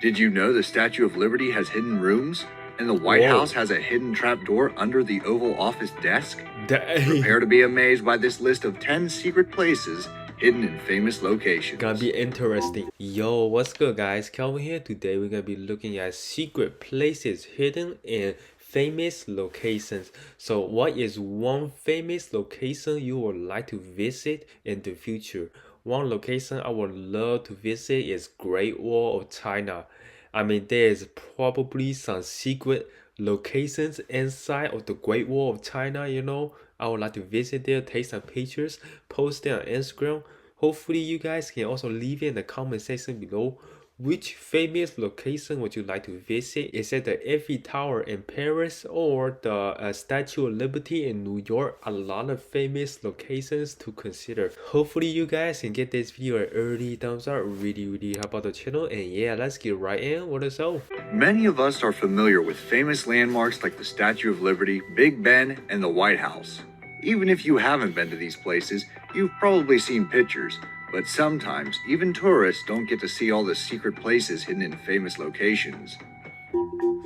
Did you know the Statue of Liberty has hidden rooms? And the White House has a hidden trapdoor under the Oval Office desk? Prepare to be amazed by this list of 10 secret places hidden in famous locations. Gonna be interesting. Yo, what's good guys? Calvin here. Today we're gonna be looking at secret places hidden in famous locations. So what is one famous location you would like to visit in the future? One location I would love to visit is Great Wall of China. I mean, there's probably some secret locations inside of the Great Wall of China, you know. I would like to visit there, take some pictures, post it on Instagram. Hopefully you guys can also leave it in the comment section below. Which famous location would you like to visit? Is it the Eiffel Tower in Paris or the Statue of Liberty in New York? A lot of famous locations to consider. Hopefully you guys can get this video an early thumbs up. Really help out the channel. And yeah, let's get right in with the show. Many of us are familiar with famous landmarks like the Statue of Liberty, Big Ben, and the White House. Even if you haven't been to these places, you've probably seen pictures. But sometimes, even tourists don't get to see all the secret places hidden in famous locations.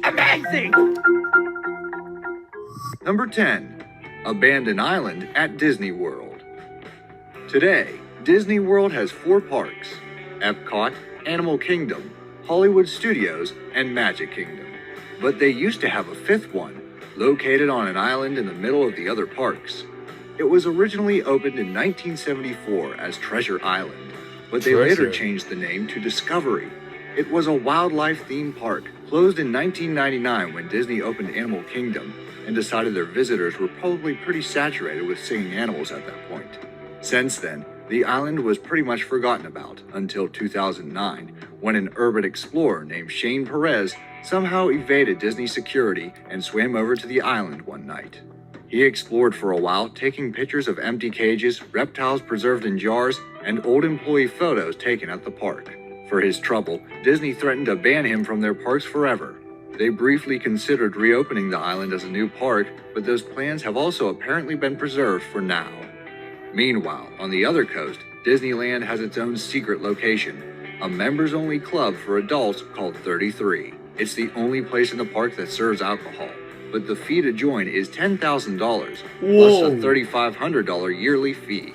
Amazing! Number 10. Abandoned Island at Disney World. Today, Disney World has 4 parks: Epcot, Animal Kingdom, Hollywood Studios, and Magic Kingdom. But they used to have a 5th one, located on an island in the middle of the other parks. It was originally opened in 1974 as Treasure Island, but they later changed the name to Discovery. It was a wildlife-themed park, closed in 1999 when Disney opened Animal Kingdom and decided their visitors were probably pretty saturated with singing animals at that point. Since then, the island was pretty much forgotten about until 2009, when an urban explorer named Shane Perez somehow evaded Disney security and swam over to the island one night. He explored for a while, taking pictures of empty cages, reptiles preserved in jars, and old employee photos taken at the park. For his trouble, Disney threatened to ban him from their parks forever. They briefly considered reopening the island as a new park, but those plans have also apparently been preserved for now. Meanwhile, on the other coast, Disneyland has its own secret location, a members-only club for adults called 33. It's the only place in the park that serves alcohol, but the fee to join is $10,000, plus a $3,500 yearly fee.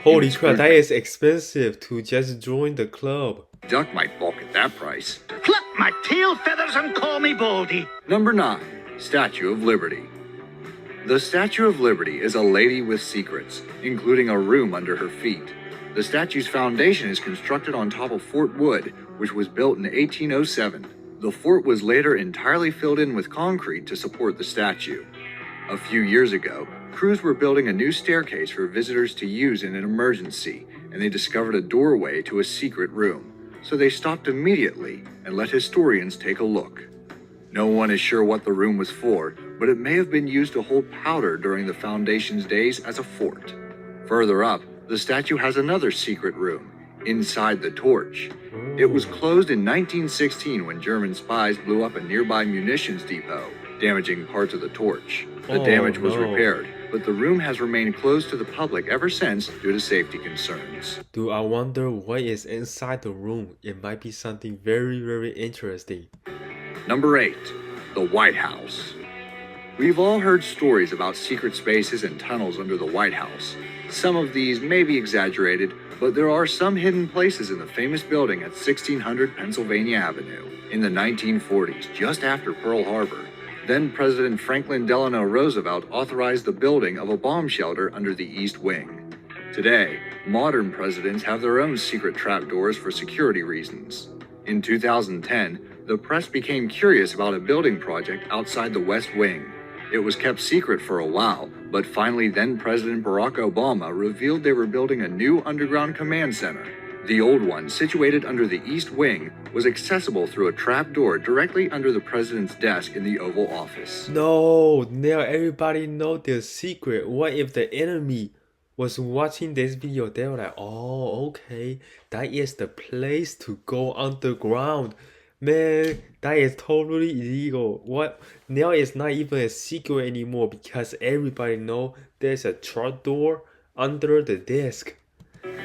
Holy crap, that is expensive to just join the club. Duck might balk at that price. Flip my tail feathers and call me Baldy. Number 9. Statue of Liberty. The Statue of Liberty is a lady with secrets, including a room under her feet. The statue's foundation is constructed on top of Fort Wood, which was built in 1807. The fort was later entirely filled in with concrete to support the statue. A few years ago, crews were building a new staircase for visitors to use in an emergency, and they discovered a doorway to a secret room. So they stopped immediately and let historians take a look. No one is sure what the room was for, but it may have been used to hold powder during the foundation's days as a fort. Further up, the statue has another secret room, inside the torch. It was closed in 1916 when German spies blew up a nearby munitions depot, damaging parts of the torch. The damage was repaired, but the room has remained closed to the public ever since due to safety concerns. Do I wonder what is inside the room? It might be something very interesting. Number 8. The White House. We've all heard stories about secret spaces and tunnels under the White House. Some of these may be exaggerated, but there are some hidden places in the famous building at 1600 Pennsylvania Avenue. In the 1940s, just after Pearl Harbor, then President Franklin Delano Roosevelt authorized the building of a bomb shelter under the East Wing. Today, modern presidents have their own secret trapdoors for security reasons. In 2010, the press became curious about a building project outside the West Wing. It was kept secret for a while, but finally then-President Barack Obama revealed they were building a new underground command center. The old one, situated under the East Wing, was accessible through a trapdoor directly under the president's desk in the Oval Office. No, now everybody knows the secret. What if the enemy was watching this video? They were like, oh, okay, that is the place to go underground. Man, that is totally illegal. What? Now it's not even a secret anymore because everybody know there's a trapdoor under the desk.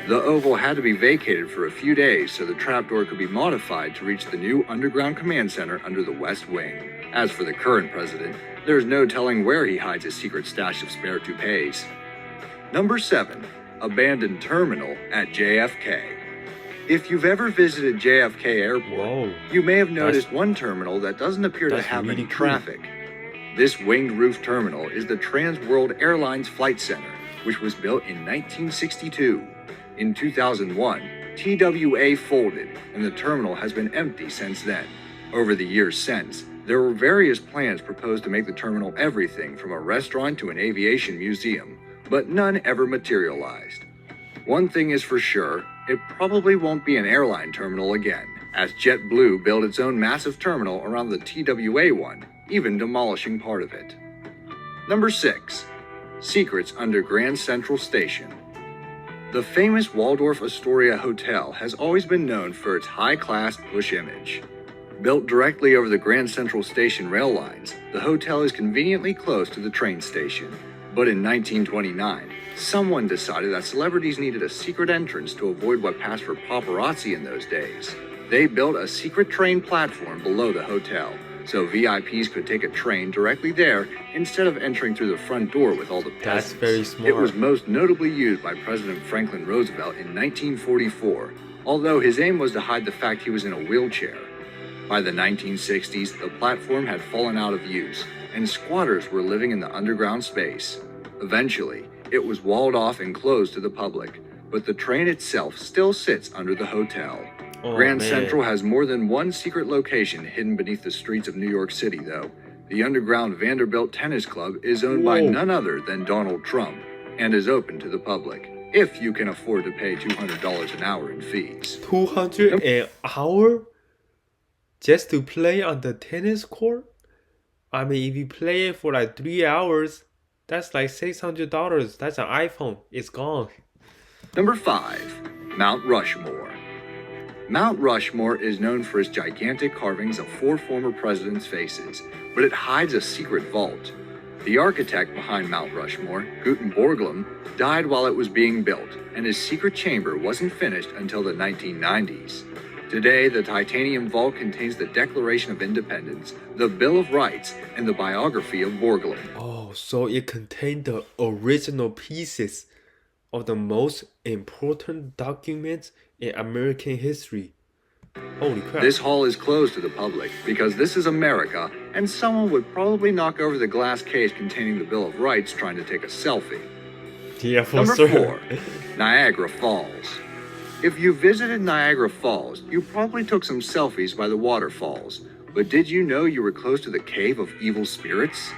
The oval had to be vacated for a few days so the trapdoor could be modified to reach the new underground command center under the West Wing. As for the current president, there's no telling where he hides his secret stash of spare toupees. Number 7. Abandoned Terminal at JFK. If you've ever visited JFK Airport, Whoa. you may have noticed one terminal that doesn't appear to That's have really any cool. traffic. This winged roof terminal is the Trans World Airlines Flight Center, which was built in 1962. In 2001, TWA folded, and the terminal has been empty since then. Over the years since, there were various plans proposed to make the terminal everything from a restaurant to an aviation museum, but none ever materialized. One thing is for sure, it probably won't be an airline terminal again, as JetBlue built its own massive terminal around the TWA one, even demolishing part of it. Number 6. Secrets under Grand Central Station. The famous Waldorf Astoria Hotel has always been known for its high-class bush image. Built directly over the Grand Central Station rail lines, the hotel is conveniently close to the train station. But in 1929, someone decided that celebrities needed a secret entrance to avoid what passed for paparazzi in those days. They built a secret train platform below the hotel, so VIPs could take a train directly there instead of entering through the front door with all the peasants. That's very smart. It was most notably used by President Franklin Roosevelt in 1944, although his aim was to hide the fact he was in a wheelchair. By the 1960s, the platform had fallen out of use, and squatters were living in the underground space. Eventually, it was walled off and closed to the public, but the train itself still sits under the hotel. Oh, Grand man. Central has more than one secret location hidden beneath the streets of New York City, though. The underground Vanderbilt Tennis Club is owned by Whoa. none other than Donald Trump and is open to the public, if you can afford to pay $200 an hour in fees. 200 an hour just to play on the tennis court? I mean, if you play it for like 3 hours, that's like $600. That's an iPhone. It's gone. Number 5. Mount Rushmore. Mount Rushmore is known for its gigantic carvings of 4 former presidents' faces, but it hides a secret vault. The architect behind Mount Rushmore, Guten Borglum, died while it was being built, and his secret chamber wasn't finished until the 1990s. Today, the titanium vault contains the Declaration of Independence, the Bill of Rights, and the biography of Borglum. Oh, so it contained the original pieces of the most important documents in American history. Holy crap. This hall is closed to the public because this is America, and someone would probably knock over the glass case containing the Bill of Rights trying to take a selfie. Yeah, for Number sure. 4. Niagara Falls. If you visited Niagara Falls, you probably took some selfies by the waterfalls. But did you know you were close to the Cave of Evil Spirits?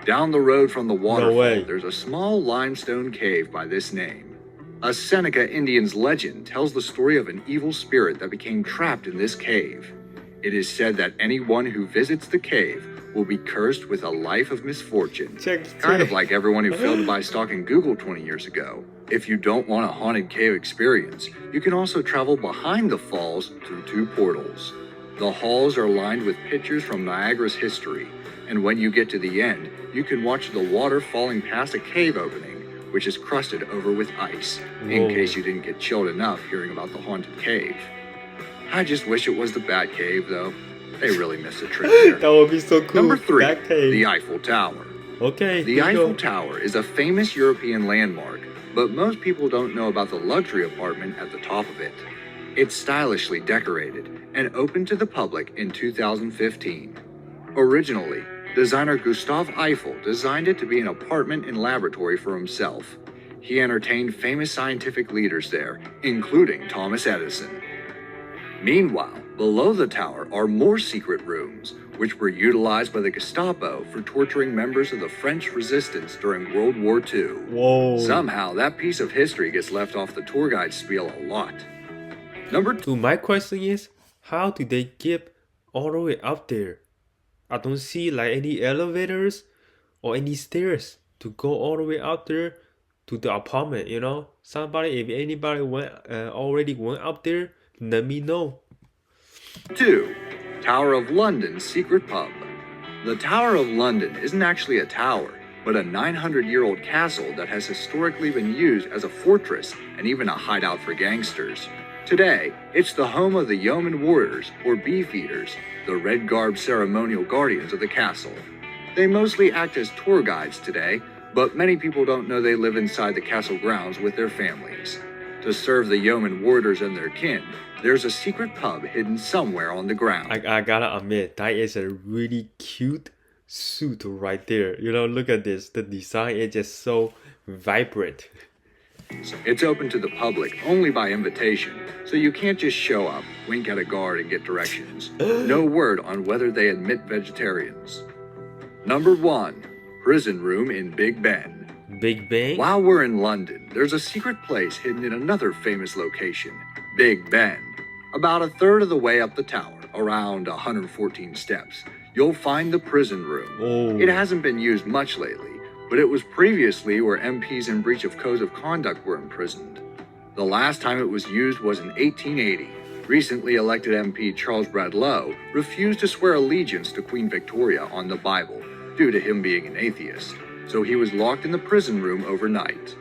Down the road from the waterfall, way. there's a small limestone cave by this name. A Seneca Indian's legend tells the story of an evil spirit that became trapped in this cave. It is said that anyone who visits the cave will be cursed with a life of misfortune. Kind of like everyone who failed to buy stock in Google 20 years ago. If you don't want a haunted cave experience, you can also travel behind the falls through 2 portals. The halls are lined with pictures from Niagara's history, and when you get to the end, you can watch the water falling past a cave opening, which is crusted over with ice, in Whoa. case you didn't get chilled enough hearing about the haunted cave. I just wish it was the Bat Cave, though. They really missed a trick there. That would be so cool. Number 3, That cave. the Eiffel Tower. Okay, The here you Eiffel go. Tower is a famous European landmark, but most people don't know about the luxury apartment at the top of it. It's stylishly decorated and opened to the public in 2015. Originally, designer Gustave Eiffel designed it to be an apartment and laboratory for himself. He entertained famous scientific leaders there, including Thomas Edison. Meanwhile, below the tower are more secret rooms, which were utilized by the Gestapo for torturing members of the French resistance during World War II. Whoa. Somehow, that piece of history gets left off the tour guide spiel a lot. Number 2. So my question is, how do they get all the way up there? I don't see like any elevators or any stairs to go all the way up there to the apartment, you know? Somebody, if anybody already went up there, let me know. 2. Tower of London's secret pub. The Tower of London isn't actually a tower. but a 900-year-old castle that has historically been used as a fortress and even a hideout for gangsters. Today, it's the home of the yeoman warriors, or beefeaters, the red-garbed ceremonial guardians of the castle. They mostly act as tour guides today, but many people don't know they live inside the castle grounds with their families. To serve the yeoman warders and their kin, there's a secret pub hidden somewhere on the ground. I gotta admit, that is a really cute suit right there. You know, look at this. The design is just so vibrant. It's open to the public only by invitation, so you can't just show up, wink at a guard, and get directions. No word on whether they admit vegetarians. Number 1. Prison Room in Big Ben. Big Ben? While we're in London, there's a secret place hidden in another famous location, Big Ben. About a third of the way up the tower, around 114 steps, you'll find the prison room. Oh. It hasn't been used much lately, but it was previously where MPs in breach of codes of conduct were imprisoned. The last time it was used was in 1880. Recently elected MP Charles Bradlaugh refused to swear allegiance to Queen Victoria on the Bible due to him being an atheist, so he was locked in the prison room overnight.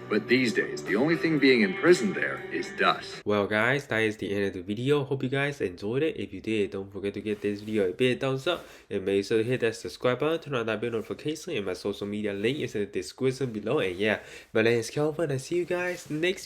But these days, the only thing being imprisoned there is dust. Well guys, that is the end of the video. Hope you guys enjoyed it. If you did, don't forget to give this video a big thumbs up and make sure to hit that subscribe button, turn on that bell notification, and my social media link is in the description below. And yeah, my name is Kelvin and I see you guys next video.